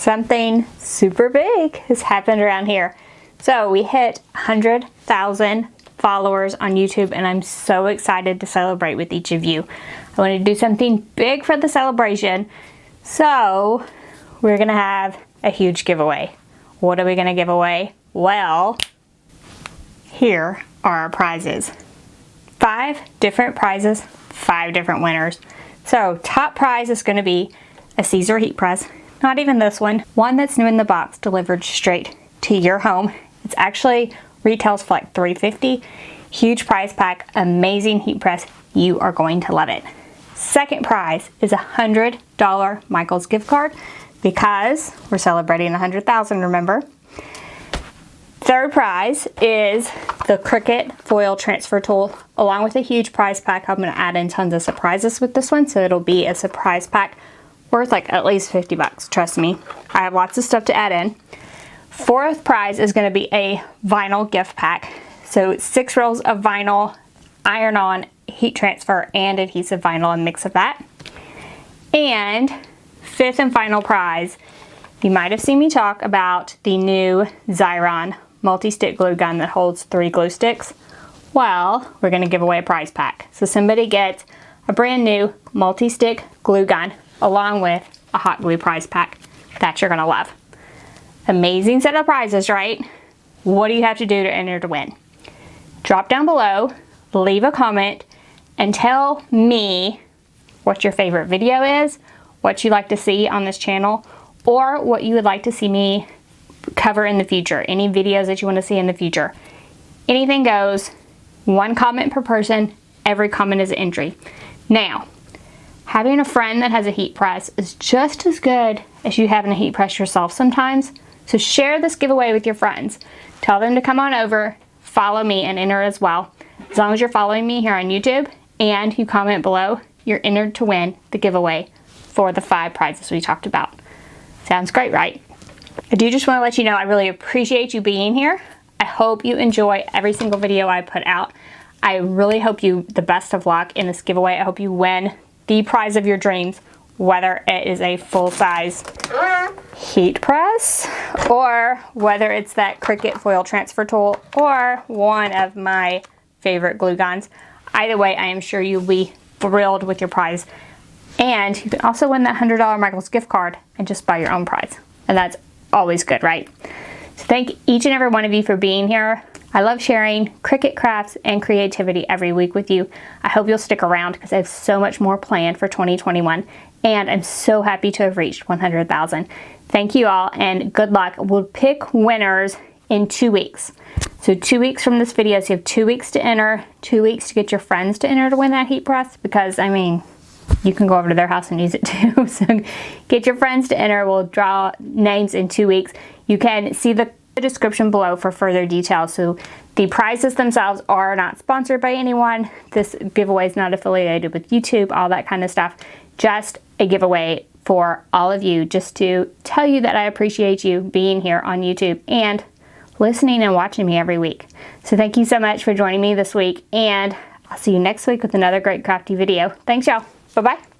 something super big has happened around here. So we hit 100,000 followers on YouTube, and I'm so excited to celebrate with each of you. I want to do something big for the celebration, so we're gonna have a huge giveaway. What are we gonna give away? Well, here are our prizes. 5 different prizes, 5 different winners. So top prize is gonna be a Siser heat press. Not even this one that's new in the box, delivered straight to your home. It's actually retails for like $3.50. Huge prize pack, amazing heat press. You are going to love it. Second prize is a $100 Michael's gift card because we're celebrating 100,000, remember? Third prize is the Cricut foil transfer tool, along with a huge prize pack. I'm going to add in tons of surprises with this one, so it'll be a surprise pack worth like at least 50 bucks, trust me. I have lots of stuff to add in. Fourth prize is going to be a vinyl gift pack. So 6 rolls of vinyl, iron-on, heat transfer, and adhesive vinyl, a mix of that. And fifth and final prize, you might have seen me talk about the new Xyron multi-stick glue gun that holds 3 glue sticks. Well, we're going to give away a prize pack. So somebody gets a brand new multi-stick glue gun along with a hot glue prize pack that you're going to love. Amazing set of prizes, right? What do you have to do to enter to win? Drop down below, leave a comment, and tell me what your favorite video is, what you'd like to see on this channel, or what you would like to see me cover in the future. Any videos that you want to see in the future. Anything goes. 1 comment per person. Every comment is an entry. Now, having a friend that has a heat press is just as good as you having a heat press yourself sometimes. So share this giveaway with your friends. Tell them to come on over, follow me, and enter as well. As long as you're following me here on YouTube and you comment below, you're entered to win the giveaway for the 5 prizes we talked about. Sounds great, right? I do just want to let you know I really appreciate you being here. I hope you enjoy every single video I put out. I really hope you the best of luck in this giveaway. I hope you win the prize of your dreams, whether it is a full-size heat press or whether it's that Cricut foil transfer tool or one of my favorite glue guns. Either way, I am sure you'll be thrilled with your prize. And you can also win that $100 Michael's gift card and just buy your own prize. And that's always good, right? So thank each and every one of you for being here. I love sharing Cricut crafts and creativity every week with you. I hope you'll stick around because I have so much more planned for 2021. And I'm so happy to have reached 100,000. Thank you all and good luck. We'll pick winners in 2 weeks. So 2 weeks from this video, so you have 2 weeks to enter, 2 weeks to get your friends to enter to win that heat press because, I mean, you can go over to their house and use it too. So get your friends to enter. We'll draw names in 2 weeks. You can see the description below for further details. So the prizes themselves are not sponsored by anyone. This giveaway is not affiliated with YouTube, all that kind of stuff. Just a giveaway for all of you, just to tell you that I appreciate you being here on YouTube and listening and watching me every week. So thank you so much for joining me this week, and I'll see you next week with another great crafty video. Thanks, y'all. Bye-bye.